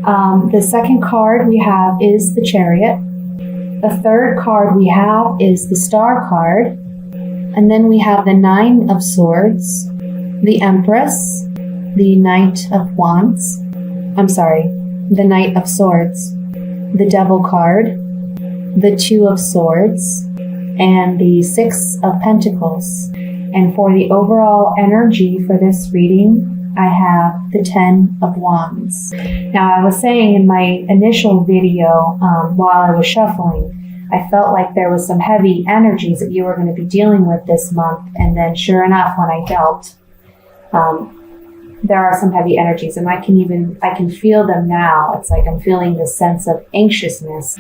The second card we have is the Chariot. The third card we have is the Star card. And then we have the Nine of Swords, the Empress, the Knight of Wands. The Knight of Swords, the Devil card, the Two of Swords, and the Six of Pentacles. And for the overall energy for this reading, I have the Ten of Wands. Now, I was saying in my initial video, while I was shuffling, I felt like there was some heavy energies that you were going to be dealing with this month. And then sure enough, when I dealt, there are some heavy energies, and I can feel them now. It's like I'm feeling this sense of anxiousness,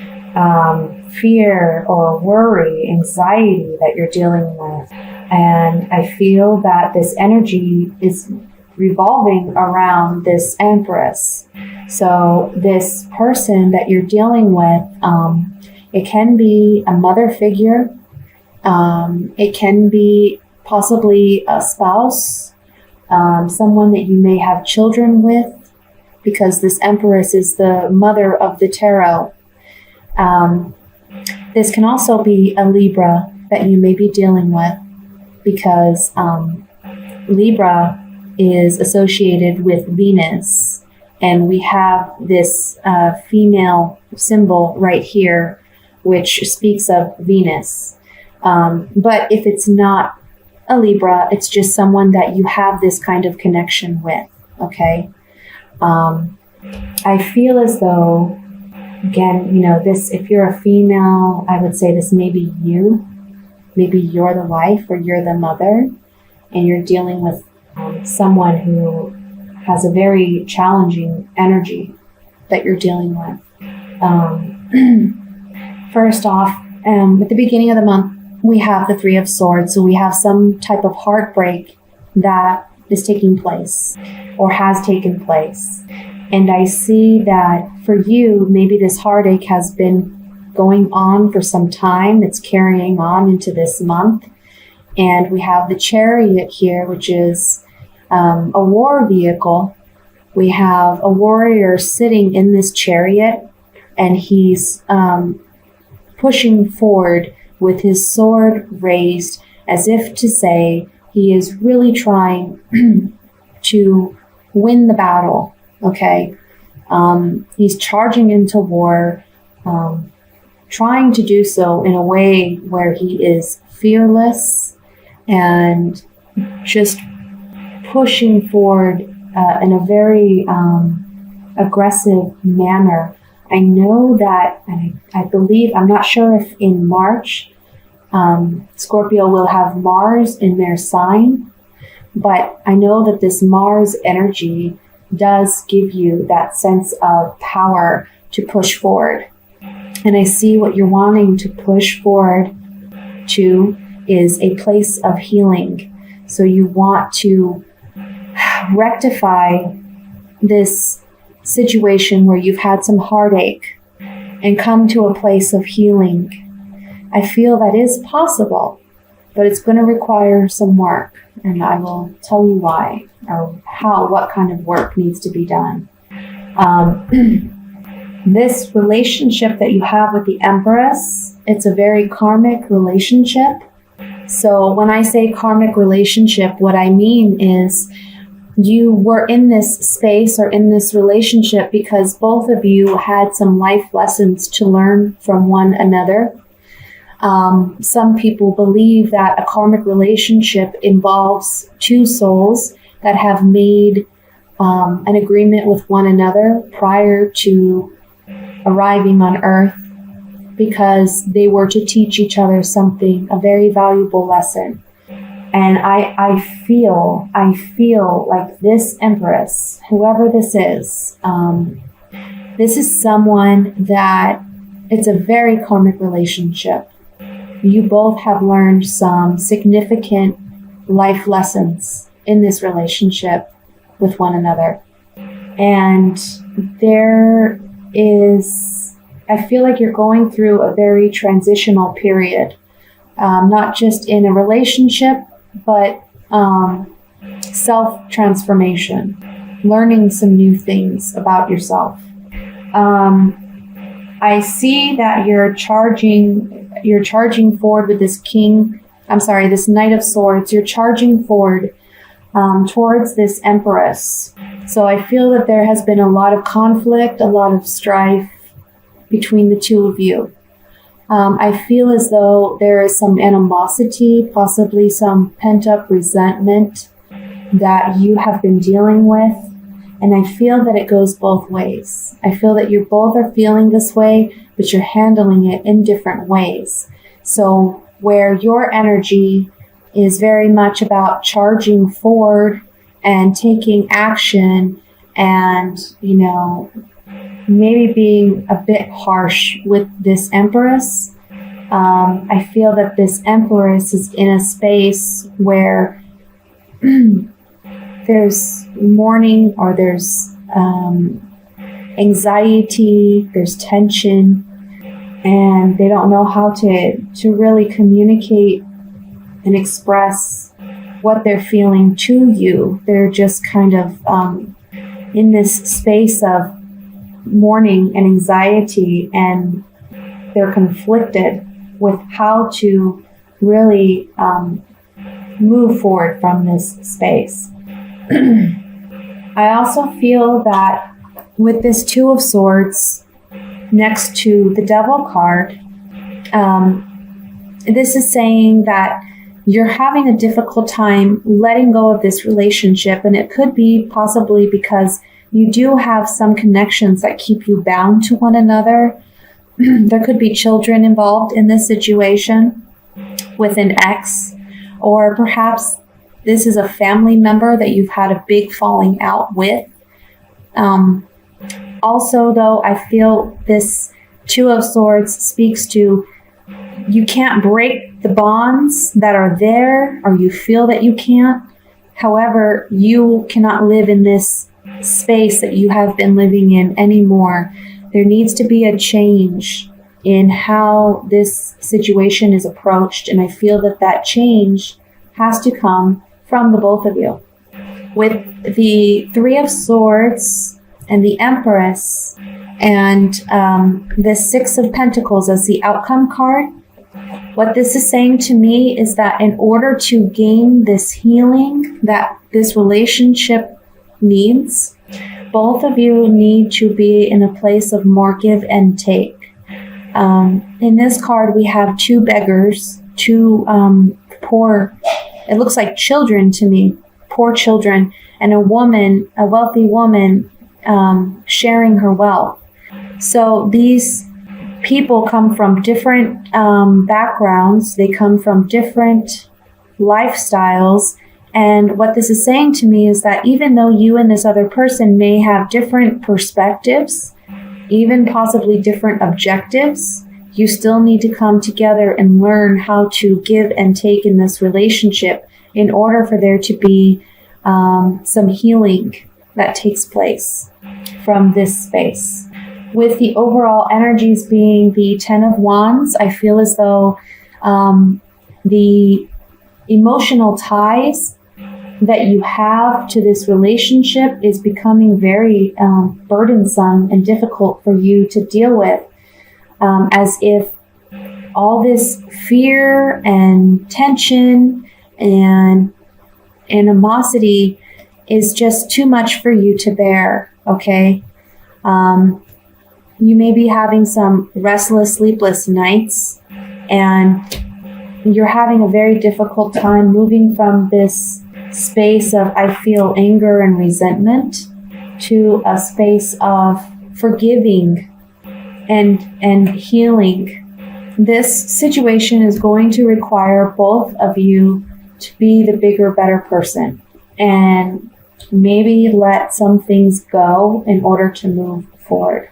fear or worry, anxiety that you're dealing with. And I feel that this energy is revolving around this Empress. So this person that you're dealing with, it can be a mother figure. It can be possibly a spouse, someone that you may have children with, because this Empress is the mother of the tarot. This can also be a Libra that you may be dealing with, because Libra is associated with Venus, and we have this female symbol right here, which speaks of Venus. But if it's not a Libra, it's just someone that you have this kind of connection with, okay? I feel as though, again, this, if you're a female, I would say this may be you. Maybe you're the wife or you're the mother, and you're dealing with someone who has a very challenging energy that you're dealing with. First off, at the beginning of the month, we have the Three of Swords. So we have some type of heartbreak that is taking place or has taken place. And I see that for you, maybe this heartache has been going on for some time. It's carrying on into this month. And we have the Chariot here, which is a war vehicle. We have a warrior sitting in this chariot, and he's pushing forward with his sword raised, as if to say he is really trying to win the battle, okay? He's charging into war, trying to do so in a way where he is fearless and just pushing forward in a very aggressive manner. I know that, and I believe, I'm not sure if in March, Scorpio will have Mars in their sign, but I know that this Mars energy does give you that sense of power to push forward. And I see what you're wanting to push forward to is a place of healing. So you want to rectify this situation where you've had some heartache and come to a place of healing. I feel that is possible, but it's going to require some work, and I will tell you why, or what kind of work needs to be done. This relationship that you have with the Empress, it's a very karmic relationship. So when I say karmic relationship, what I mean is you were in this space or in this relationship because both of you had some life lessons to learn from one another. Some people believe that a karmic relationship involves two souls that have made an agreement with one another prior to arriving on Earth, because they were to teach each other something, a very valuable lesson. And I feel like this Empress, whoever this is someone that it's a very karmic relationship. You both have learned some significant life lessons in this relationship with one another. And there is, I feel like you're going through a very transitional period, not just in a relationship, but self-transformation, learning some new things about yourself. I see that you're charging forward with this this Knight of Swords. You're charging forward towards this Empress. So I feel that there has been a lot of conflict, a lot of strife between the two of you. I feel as though there is some animosity, possibly some pent-up resentment that you have been dealing with. And I feel that it goes both ways. I feel that you both are feeling this way, but you're handling it in different ways. So where your energy is very much about charging forward and taking action and, maybe being a bit harsh with this Empress. I feel that this Empress is in a space where there's mourning or there's anxiety, there's tension, and they don't know how to really communicate and express what they're feeling to you. They're just kind of in this space of mourning and anxiety, and they're conflicted with how to really move forward from this space. I also feel that with this Two of Swords next to the Devil card, this is saying that you're having a difficult time letting go of this relationship, and it could be possibly because you do have some connections that keep you bound to one another. There could be children involved in this situation with an ex, or perhaps this is a family member that you've had a big falling out with. Also, though, I feel this Two of Swords speaks to you can't break the bonds that are there, or you feel that you can't. However, you cannot live in this space that you have been living in anymore. There needs to be a change in how this situation is approached, and I feel that that change has to come from the both of you. With the Three of Swords and the Empress and the Six of Pentacles as the outcome card, what this is saying to me is that in order to gain this healing that this relationship needs, both of you need to be in a place of more give and take. In this card, we have two beggars, two poor, it looks like children to me, poor children, and a woman, a wealthy woman, sharing her wealth. So these people come from different backgrounds. They come from different lifestyles. And what this is saying to me is that even though you and this other person may have different perspectives, even possibly different objectives, you still need to come together and learn how to give and take in this relationship in order for there to be some healing that takes place from this space. With the overall energies being the Ten of Wands, I feel as though the emotional ties that you have to this relationship is becoming very burdensome and difficult for you to deal with, as if all this fear and tension and animosity is just too much for you to bear, okay? You may be having some restless, sleepless nights, and you're having a very difficult time moving from this space of I feel anger and resentment to a space of forgiving and healing. This situation is going to require both of you to be the bigger, better person and maybe let some things go in order to move forward.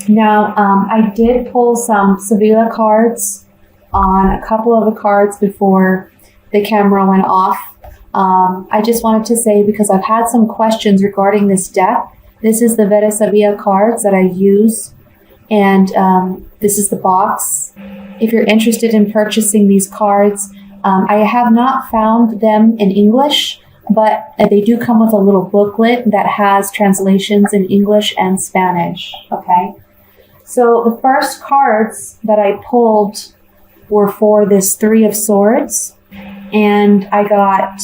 Now, I did pull some Sevilla cards on a couple of the cards before the camera went off. I just wanted to say, because I've had some questions regarding this deck, this is the Vera Sevilla cards that I use, and this is the box. If you're interested in purchasing these cards, I have not found them in English, but they do come with a little booklet that has translations in English and Spanish. Okay. So the first cards that I pulled were for this Three of Swords, and I got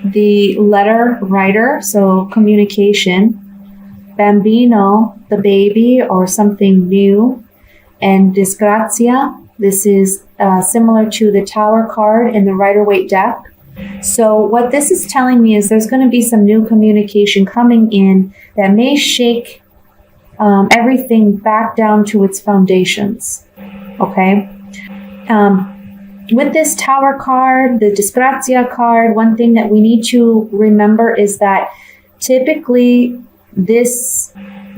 the letter writer, so communication, bambino, the baby or something new, and disgrazia. This is similar to the Tower card in the Rider-Waite deck. So what this is telling me is there's going to be some new communication coming in that may shake everything back down to its foundations. Okay. With this Tower card, the Disgrazia card, one thing that we need to remember is that typically this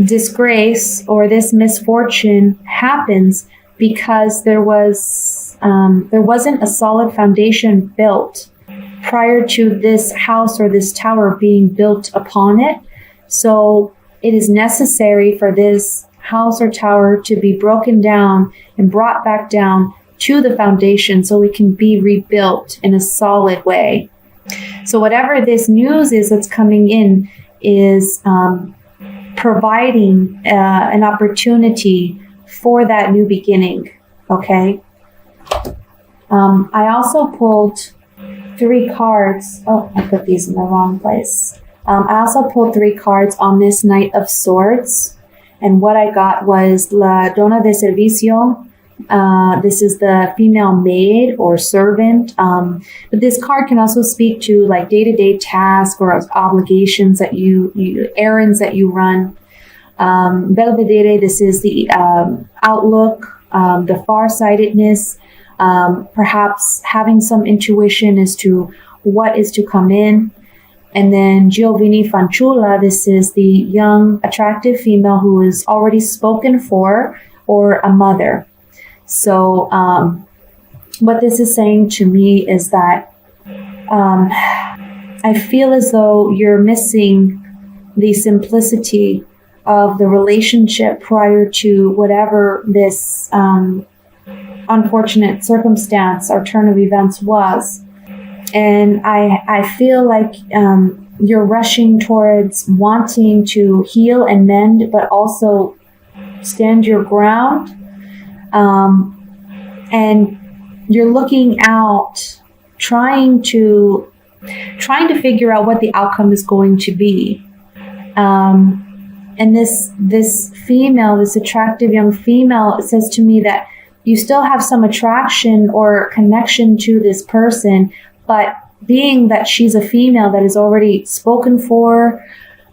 disgrace or this misfortune happens because there wasn't a solid foundation built prior to this house or this tower being built upon it. So it is necessary for this house or tower to be broken down and brought back down to the foundation so it can be rebuilt in a solid way. So whatever this news is that's coming in is providing an opportunity for that new beginning. Okay. I also pulled 3 cards. Oh, I put these in the wrong place. I also pulled 3 cards on this Knight of Swords. And what I got was La Donna de Servicio. This is the female maid or servant. But this card can also speak to like day-to-day tasks or obligations that errands that you run. Belvedere, this is the outlook, the farsightedness, perhaps having some intuition as to what is to come in. And then Giovanni Fanciulla, this is the young, attractive female who is already spoken for or a mother. So what this is saying to me is that I feel as though you're missing the simplicity of the relationship prior to whatever this unfortunate circumstance or turn of events was. And I feel like you're rushing towards wanting to heal and mend, but also stand your ground. And you're looking out, trying to figure out what the outcome is going to be. And this female, this attractive young female, it says to me that you still have some attraction or connection to this person, but being that she's a female that is already spoken for,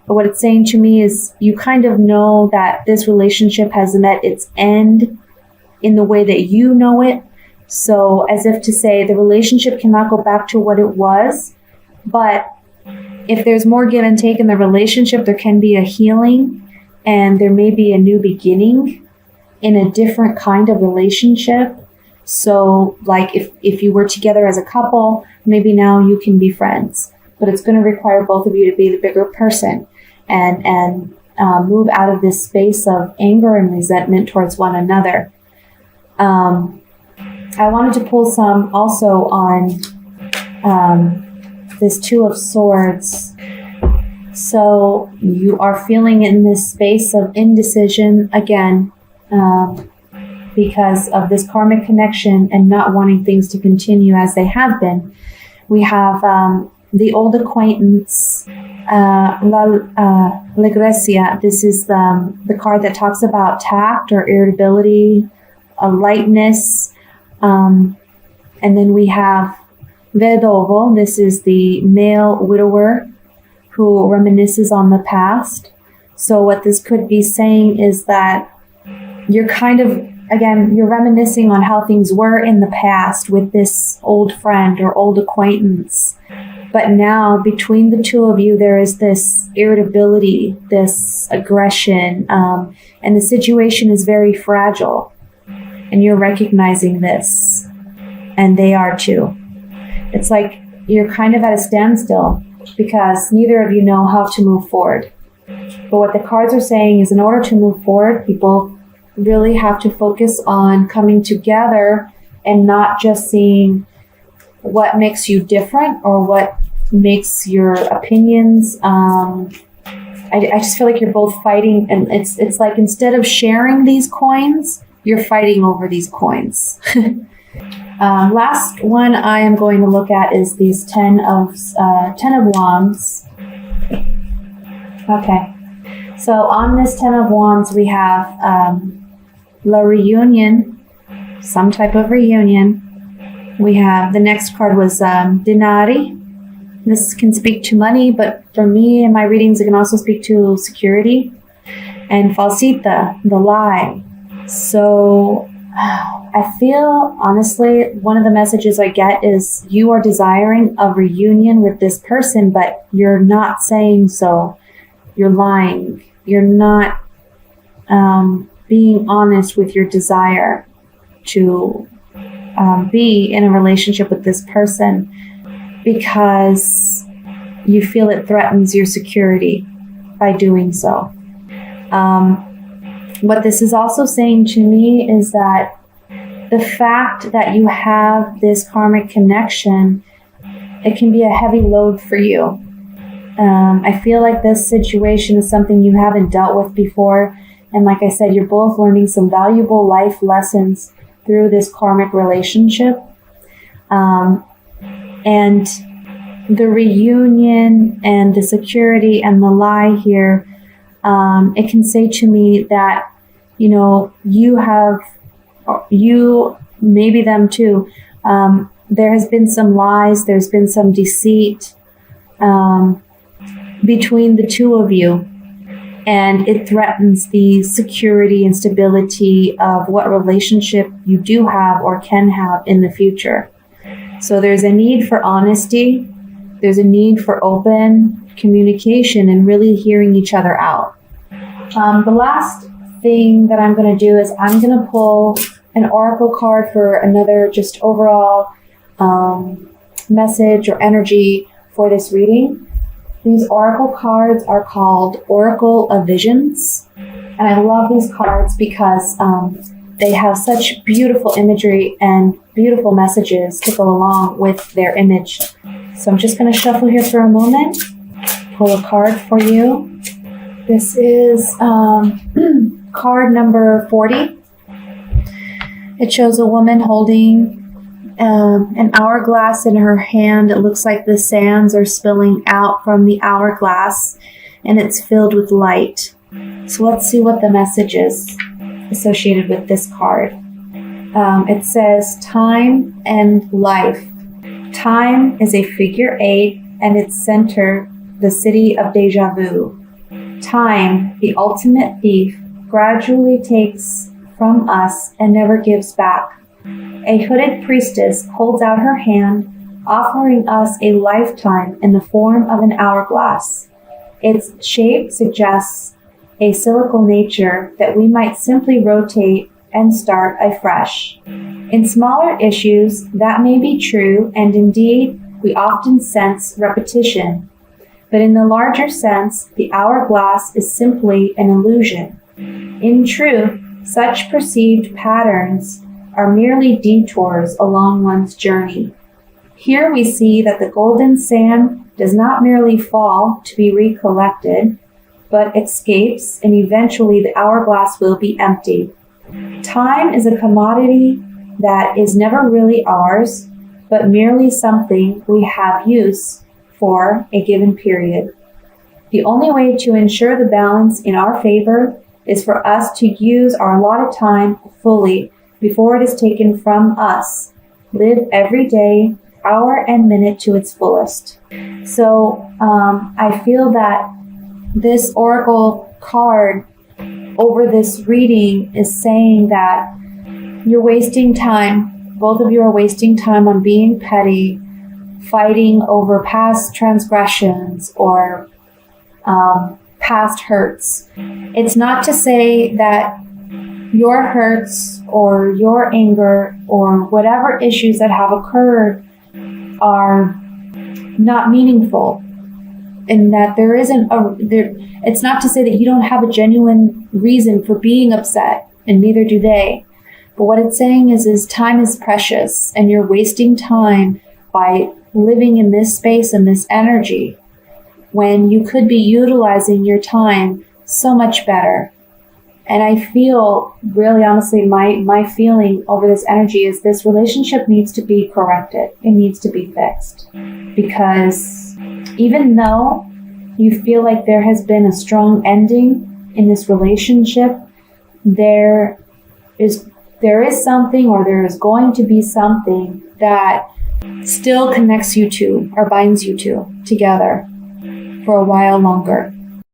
what it's saying to me is you kind of know that this relationship has met its end in the way that you know it. So as if to say the relationship cannot go back to what it was, but if there's more give and take in the relationship, there can be a healing and there may be a new beginning in a different kind of relationship. So like if you were together as a couple, maybe now you can be friends, but it's going to require both of you to be the bigger person and move out of this space of anger and resentment towards one another. I wanted to pull some also on this Two of Swords. So you are feeling in this space of indecision again, because of this karmic connection and not wanting things to continue as they have been. We have the old acquaintance, Legrecia. This is the card that talks about tact or irritability, a lightness. And then we have Vedovo. This is the male widower who reminisces on the past. So what this could be saying is that you're kind of, again, you're reminiscing on how things were in the past with this old friend or old acquaintance. But now between the two of you, there is this irritability, this aggression, and the situation is very fragile. And you're recognizing this, and they are too. It's like you're kind of at a standstill because neither of you know how to move forward. But what the cards are saying is in order to move forward, people really have to focus on coming together and not just seeing what makes you different or what makes your opinions. I just feel like you're both fighting, and it's like instead of sharing these coins, you're fighting over these coins. Last one I am going to look at is these 10 of Wands. Okay, so on this 10 of Wands we have La Reunion, some type of reunion. We have, the next card was Denari. This can speak to money, but for me in my readings, it can also speak to security. And Falsita, the lie. So I feel, honestly, one of the messages I get is you are desiring a reunion with this person, but you're not saying so. You're lying. You're not being honest with your desire to be in a relationship with this person, because you feel it threatens your security by doing so. What this is also saying to me is that the fact that you have this karmic connection, it can be a heavy load for you. I feel like this situation is something you haven't dealt with before. And like I said, you're both learning some valuable life lessons through this karmic relationship. And the reunion and the security and the lie here, it can say to me that, you know, you, maybe them too, there has been some lies, there's been some deceit between the two of you. And it threatens the security and stability of what relationship you do have or can have in the future. So there's a need for honesty. There's a need for open communication and really hearing each other out. The last thing that I'm going to do is I'm going to pull an oracle card for another just overall message or energy for this reading. These oracle cards are called Oracle of Visions. And I love these cards because they have such beautiful imagery and beautiful messages to go along with their image. So I'm just going to shuffle here for a moment, pull a card for you. This is card number 40. It shows a woman holding an hourglass in her hand. It looks like the sands are spilling out from the hourglass and it's filled with light. So let's see what the message is associated with this card. It says time and life. Time is a figure 8 and its center, the city of deja vu. Time, the ultimate thief, gradually takes from us and never gives back. A hooded priestess holds out her hand, offering us a lifetime in the form of an hourglass. Its shape suggests a cyclical nature that we might simply rotate and start afresh. In smaller issues, that may be true, and indeed, we often sense repetition. But in the larger sense, the hourglass is simply an illusion. In truth, such perceived patterns are merely detours along one's journey. Here we see that the golden sand does not merely fall to be recollected, but escapes, and eventually the hourglass will be empty. Time is a commodity that is never really ours, but merely something we have use for a given period. The only way to ensure the balance in our favor is for us to use our allotted time fully before it is taken from us. Live every day, hour and minute to its fullest. So I feel that this oracle card over this reading is saying that you're wasting time. Both of you are wasting time on being petty, fighting over past transgressions or past hurts. It's not to say that your hurts or your anger or whatever issues that have occurred are not meaningful, and that there isn't it's not to say that you don't have a genuine reason for being upset, and neither do they. But what it's saying is time is precious, and you're wasting time by living in this space and this energy when you could be utilizing your time so much better. And I feel, really honestly, my feeling over this energy is this relationship needs to be corrected. It needs to be fixed. Because even though you feel like there has been a strong ending in this relationship, there is something, or there is going to be something that still connects you two or binds you two together for a while longer.